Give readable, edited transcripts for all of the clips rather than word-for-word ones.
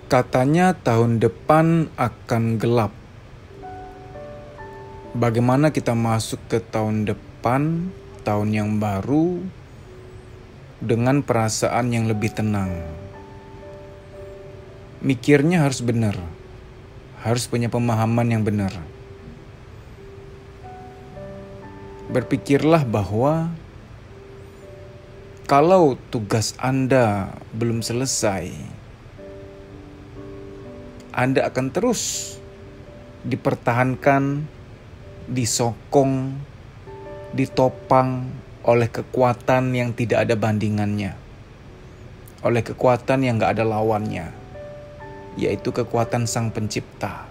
Katanya tahun depan akan gelap. Bagaimana kita masuk ke tahun depan, tahun yang baru, dengan perasaan yang lebih tenang? Mikirnya harus benar, harus punya pemahaman yang benar. Berpikirlah bahwa kalau tugas Anda belum selesai, Anda akan terus dipertahankan, disokong, ditopang oleh kekuatan yang tidak ada bandingannya, oleh kekuatan yang gak ada lawannya, yaitu kekuatan Sang Pencipta.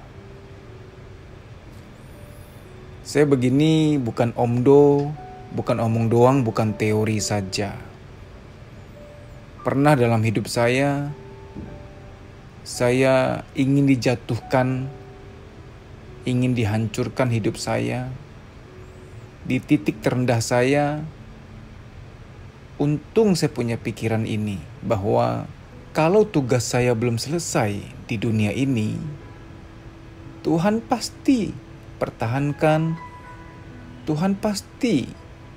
Saya begini bukan omdo, bukan omong doang, bukan teori saja. Pernah dalam hidup saya ingin dijatuhkan, ingin dihancurkan hidup saya. Di titik terendah saya, untung saya punya pikiran ini, bahwa kalau tugas saya belum selesai di dunia ini, Tuhan pasti pertahankan, Tuhan pasti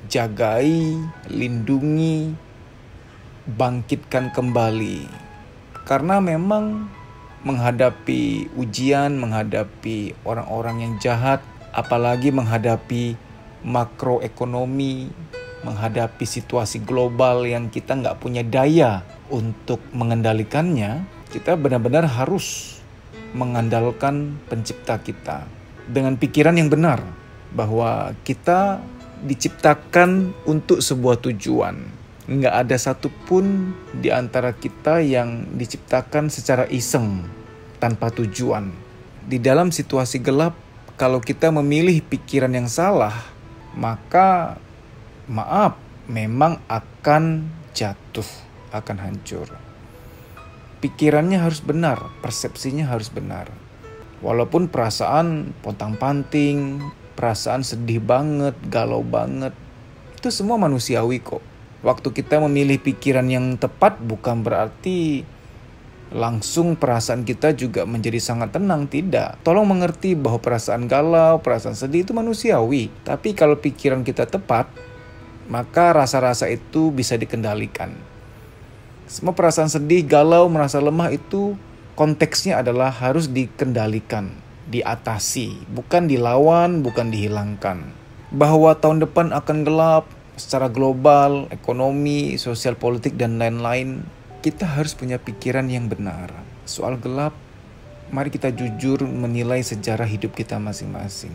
jagai, lindungi, bangkitkan kembali. Karena memang menghadapi ujian, menghadapi orang-orang yang jahat, apalagi menghadapi makroekonomi, menghadapi situasi global yang kita nggak punya daya untuk mengendalikannya, kita benar-benar harus mengandalkan pencipta kita dengan pikiran yang benar bahwa kita diciptakan untuk sebuah tujuan. Nggak ada satupun di antara kita yang diciptakan secara iseng, tanpa tujuan. Di dalam situasi gelap, kalau kita memilih pikiran yang salah, maka memang akan jatuh, akan hancur. Pikirannya harus benar, persepsinya harus benar. Walaupun perasaan pontang-panting, perasaan sedih banget, galau banget, itu semua manusiawi kok. Waktu kita memilih pikiran yang tepat bukan berarti langsung perasaan kita juga menjadi sangat tenang, tidak. Tolong mengerti bahwa perasaan galau, perasaan sedih itu manusiawi. Tapi kalau pikiran kita tepat, maka rasa-rasa itu bisa dikendalikan. Semua perasaan sedih, galau, merasa lemah itu konteksnya adalah harus dikendalikan, diatasi, bukan dilawan, bukan dihilangkan. Bahwa tahun depan akan gelap secara global, ekonomi, sosial politik, dan lain-lain, kita harus punya pikiran yang benar. Soal gelap, mari kita jujur menilai sejarah hidup kita masing-masing.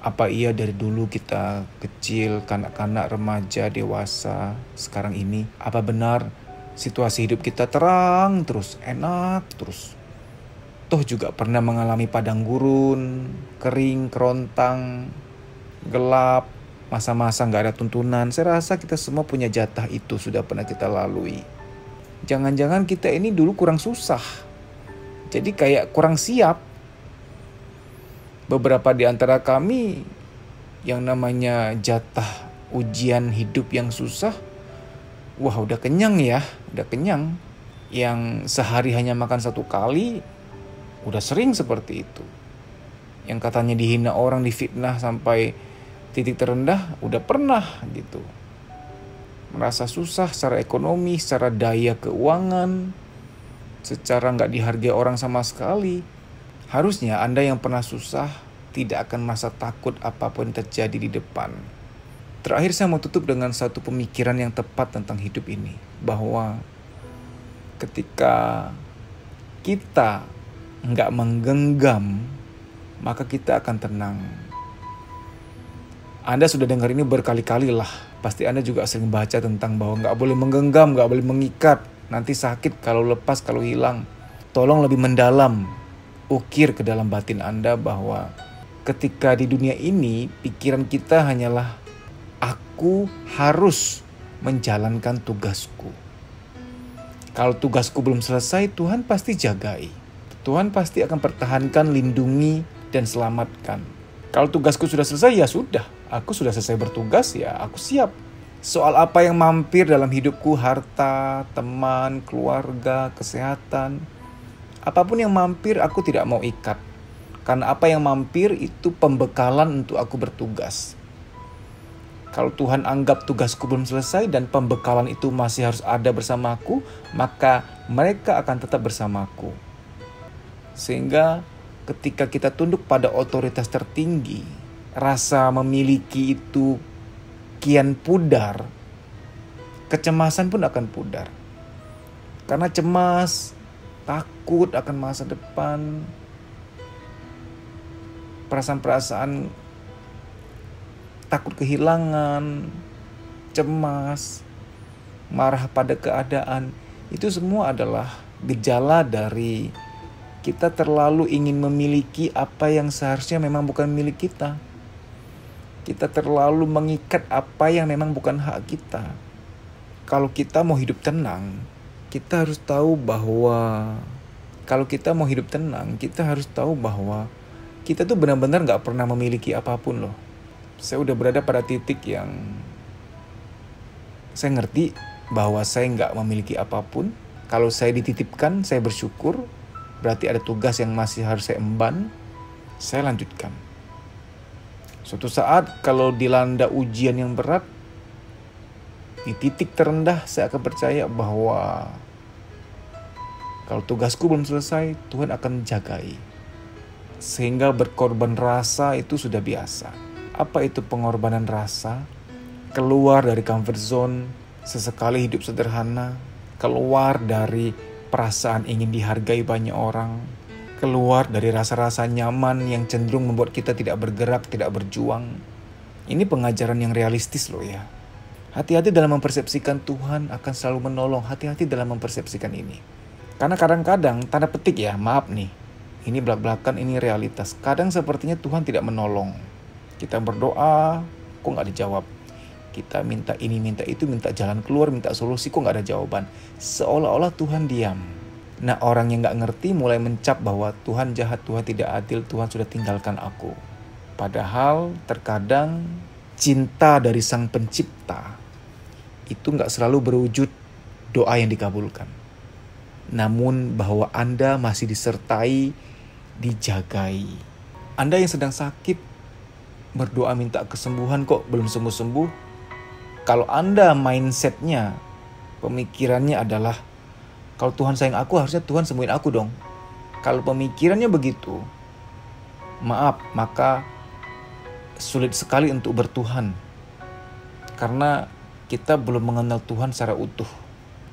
Apa iya dari dulu kita kecil, kanak-kanak, remaja, dewasa, sekarang ini, apa benar situasi hidup kita terang terus, enak terus? Toh juga pernah mengalami padang gurun, kering, kerontang, gelap, masa-masa gak ada tuntunan. Saya rasa kita semua punya jatah itu, sudah pernah kita lalui. Jangan-jangan kita ini dulu kurang susah, jadi kayak kurang siap. Beberapa di antara kami yang namanya jatah ujian hidup yang susah, wah udah kenyang ya, udah kenyang. Yang sehari hanya makan 1 kali, udah sering seperti itu. Yang katanya dihina orang, difitnah sampai titik terendah, udah pernah gitu. Merasa susah secara ekonomi, secara daya keuangan, secara gak dihargai orang sama sekali. Harusnya Anda yang pernah susah tidak akan merasa takut apapun yang terjadi di depan. Terakhir saya mau tutup dengan satu pemikiran yang tepat tentang hidup ini. Bahwa ketika kita gak menggenggam, maka kita akan tenang. Anda sudah dengar ini berkali-kali lah. Pasti Anda juga sering baca tentang bahwa gak boleh menggenggam, gak boleh mengikat. Nanti sakit kalau lepas, kalau hilang. Tolong lebih mendalam. Ukir ke dalam batin Anda bahwa ketika di dunia ini, pikiran kita hanyalah aku harus menjalankan tugasku. Kalau tugasku belum selesai, Tuhan pasti jagai. Tuhan pasti akan pertahankan, lindungi, dan selamatkan. Kalau tugasku sudah selesai, ya sudah. Aku sudah selesai bertugas, ya aku siap. Soal apa yang mampir dalam hidupku, harta, teman, keluarga, kesehatan, Apapun yang mampir aku tidak mau ikat. Karena apa yang mampir itu pembekalan untuk aku bertugas. Kalau Tuhan anggap tugasku belum selesai dan pembekalan itu masih harus ada bersamaku, maka mereka akan tetap bersamaku. Sehingga ketika kita tunduk pada otoritas tertinggi, rasa memiliki itu kian pudar, kecemasan pun akan pudar. Karena cemas, takut akan masa depan, perasaan-perasaan takut kehilangan, cemas, marah pada keadaan, itu semua adalah gejala dari kita terlalu ingin memiliki apa yang seharusnya memang bukan milik kita. Kita terlalu mengikat apa yang memang bukan hak kita. Kalau kita mau hidup tenang, kita harus tahu bahwa kita tuh benar-benar gak pernah memiliki apapun loh. Saya udah berada pada titik yang saya ngerti bahwa saya gak memiliki apapun. Kalau saya dititipkan, saya bersyukur. Berarti ada tugas yang masih harus saya emban, saya lanjutkan. Suatu saat kalau dilanda ujian yang berat, di titik terendah saya akan percaya bahwa kalau tugasku belum selesai, Tuhan akan jagai. Sehingga berkorban rasa itu sudah biasa. Apa itu pengorbanan rasa? Keluar dari comfort zone, sesekali hidup sederhana, keluar dari perasaan ingin dihargai banyak orang, keluar dari rasa-rasa nyaman yang cenderung membuat kita tidak bergerak, tidak berjuang. Ini pengajaran yang realistis loh ya. Hati-hati dalam mempersepsikan Tuhan akan selalu menolong. Hati-hati dalam mempersepsikan ini. Karena kadang-kadang, tanda petik ya, maaf nih, ini belak-belakan, ini realitas. Kadang sepertinya Tuhan tidak menolong. Kita berdoa, kok gak dijawab. Kita minta ini, minta itu, minta jalan keluar, minta solusi, kok gak ada jawaban. Seolah-olah Tuhan diam. Nah, orang yang gak ngerti mulai mencap bahwa Tuhan jahat, Tuhan tidak adil, Tuhan sudah tinggalkan aku. Padahal terkadang cinta dari Sang Pencipta itu gak selalu berwujud doa yang dikabulkan. Namun bahwa Anda masih disertai, dijagai. Anda yang sedang sakit, berdoa minta kesembuhan kok belum sembuh-sembuh. Kalau Anda mindsetnya, pemikirannya adalah, kalau Tuhan sayang aku, harusnya Tuhan sembuhin aku dong. Kalau pemikirannya begitu, maaf, maka sulit sekali untuk bertuhan. Karena kita belum mengenal Tuhan secara utuh.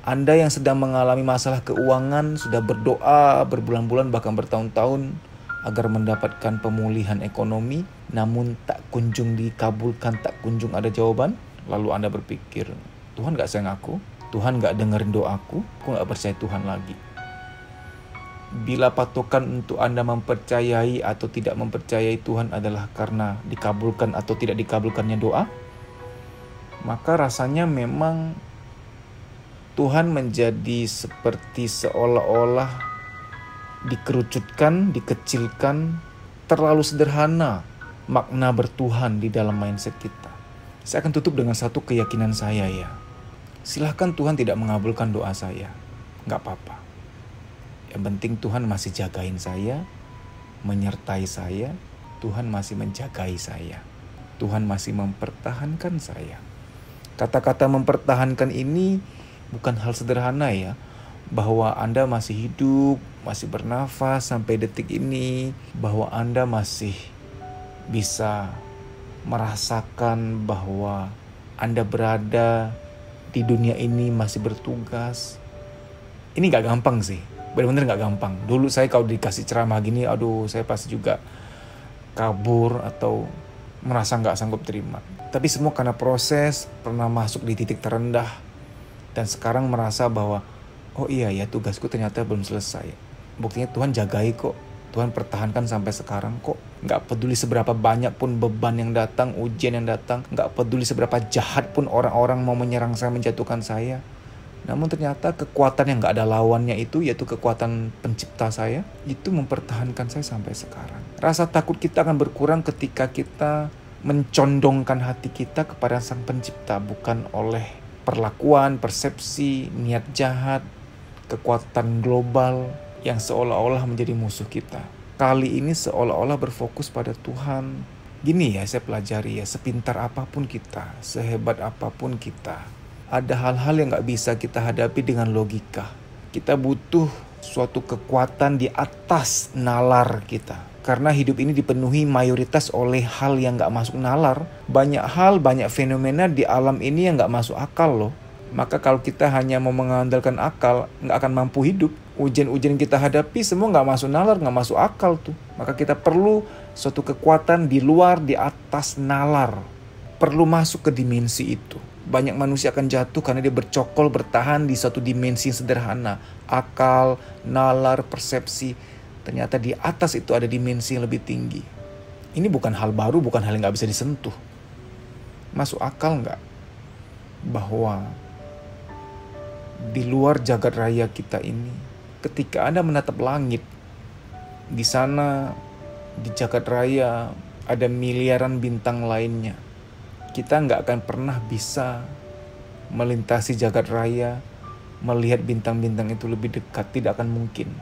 Anda yang sedang mengalami masalah keuangan, sudah berdoa berbulan-bulan bahkan bertahun-tahun agar mendapatkan pemulihan ekonomi, namun tak kunjung dikabulkan, tak kunjung ada jawaban. Lalu Anda berpikir, Tuhan gak sayang aku? Tuhan gak dengerin doaku? Aku gak percaya Tuhan lagi. Bila patokan untuk Anda mempercayai atau tidak mempercayai Tuhan adalah karena dikabulkan atau tidak dikabulkannya doa, maka rasanya memang Tuhan menjadi seperti seolah-olah dikerucutkan, dikecilkan, terlalu sederhana makna bertuhan di dalam mindset kita. Saya akan tutup dengan satu keyakinan saya ya. Silahkan Tuhan tidak mengabulkan doa saya. Gak apa-apa. Yang penting Tuhan masih jagain saya, menyertai saya. Tuhan masih menjagai saya. Tuhan masih mempertahankan saya. Kata-kata mempertahankan ini bukan hal sederhana ya. Bahwa Anda masih hidup, masih bernafas sampai detik ini. Bahwa Anda masih bisa merasakan bahwa Anda berada di dunia ini masih bertugas. Ini gak gampang sih. Benar-benar gak gampang. Dulu saya kalau dikasih ceramah gini, aduh saya pasti juga kabur atau merasa gak sanggup terima. Tapi semua karena proses, pernah masuk di titik terendah. Dan sekarang merasa bahwa, oh iya ya tugasku ternyata belum selesai. Buktinya Tuhan jagai kok. Tuhan pertahankan sampai sekarang kok. Gak peduli seberapa banyak pun beban yang datang, ujian yang datang. Gak peduli seberapa jahat pun orang-orang mau menyerang saya, menjatuhkan saya. Namun ternyata kekuatan yang gak ada lawannya itu, yaitu kekuatan pencipta saya, itu mempertahankan saya sampai sekarang. Rasa takut kita akan berkurang ketika kita mencondongkan hati kita kepada Sang Pencipta. Bukan oleh perlakuan, persepsi, niat jahat, kekuatan global yang seolah-olah menjadi musuh kita. Kali ini seolah-olah berfokus pada Tuhan. Gini ya, saya pelajari ya, sepintar apapun kita, sehebat apapun kita, ada hal-hal yang gak bisa kita hadapi dengan logika. Kita butuh suatu kekuatan di atas nalar kita. Karena hidup ini dipenuhi mayoritas oleh hal yang gak masuk nalar. Banyak hal, banyak fenomena di alam ini yang gak masuk akal loh. Maka kalau kita hanya mau mengandalkan akal, gak akan mampu hidup. Ujian-ujian kita hadapi semua gak masuk nalar, gak masuk akal tuh. Maka kita perlu suatu kekuatan di luar, di atas nalar. Perlu masuk ke dimensi itu. Banyak manusia akan jatuh karena dia bercokol, bertahan di suatu dimensi yang sederhana. Akal, nalar, persepsi. Ternyata di atas itu ada dimensi yang lebih tinggi. Ini bukan hal baru, bukan hal yang gak bisa disentuh. Masuk akal gak? Bahwa di luar jagat raya kita ini, ketika Anda menatap langit, di sana, di jagat raya, ada miliaran bintang lainnya. Kita gak akan pernah bisa melintasi jagat raya, melihat bintang-bintang itu lebih dekat, tidak akan mungkin.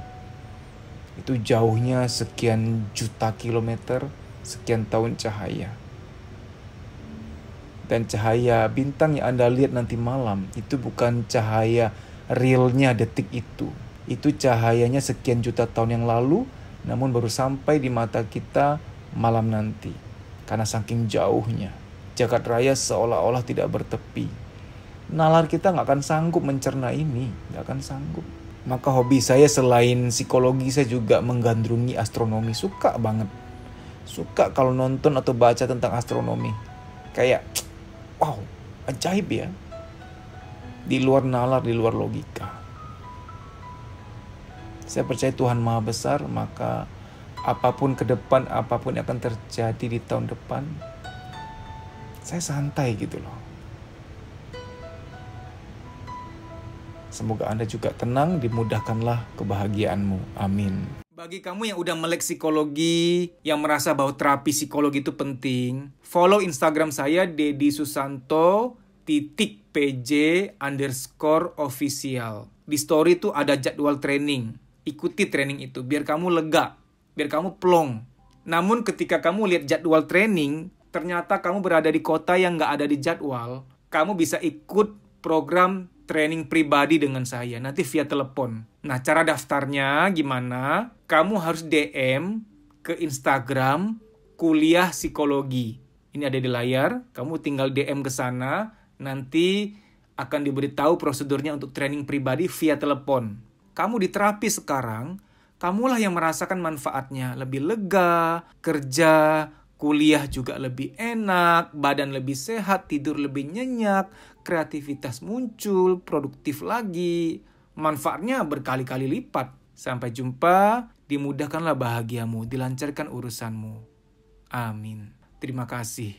Itu jauhnya sekian juta kilometer, sekian tahun cahaya. Dan cahaya bintang yang Anda lihat nanti malam, itu bukan cahaya realnya detik itu. Itu cahayanya sekian juta tahun yang lalu, namun baru sampai di mata kita malam nanti. Karena saking jauhnya, jagat raya seolah-olah tidak bertepi. Nalar kita gak akan sanggup mencerna ini, gak akan sanggup. Maka hobi saya selain psikologi, saya juga menggandrungi astronomi. Suka banget. Suka kalau nonton atau baca tentang astronomi. Kayak, wow, ajaib ya. Di luar nalar, di luar logika. Saya percaya Tuhan Maha Besar, maka apapun ke depan, apapun yang akan terjadi di tahun depan, saya santai gitu loh. Semoga Anda juga tenang, dimudahkanlah kebahagiaanmu. Amin. Bagi kamu yang udah melek psikologi, yang merasa bahwa terapi psikologi itu penting, follow Instagram saya @dedisusanto_pj_official. Di story itu ada jadwal training. Ikuti training itu, biar kamu lega, biar kamu plong. Namun ketika kamu lihat jadwal training, ternyata kamu berada di kota yang gak ada di jadwal, kamu bisa ikut program training pribadi dengan saya, nanti via telepon. Nah, cara daftarnya gimana? Kamu harus DM ke Instagram Kuliah Psikologi. Ini ada di layar, kamu tinggal DM ke sana, nanti akan diberitahu prosedurnya untuk training pribadi via telepon. Kamu di terapi sekarang, kamulah yang merasakan manfaatnya. Lebih lega, kerja, kuliah juga lebih enak, badan lebih sehat, tidur lebih nyenyak, kreativitas muncul, produktif lagi. Manfaatnya berkali-kali lipat. Sampai jumpa, dimudahkanlah bahagiamu, dilancarkan urusanmu. Amin. Terima kasih.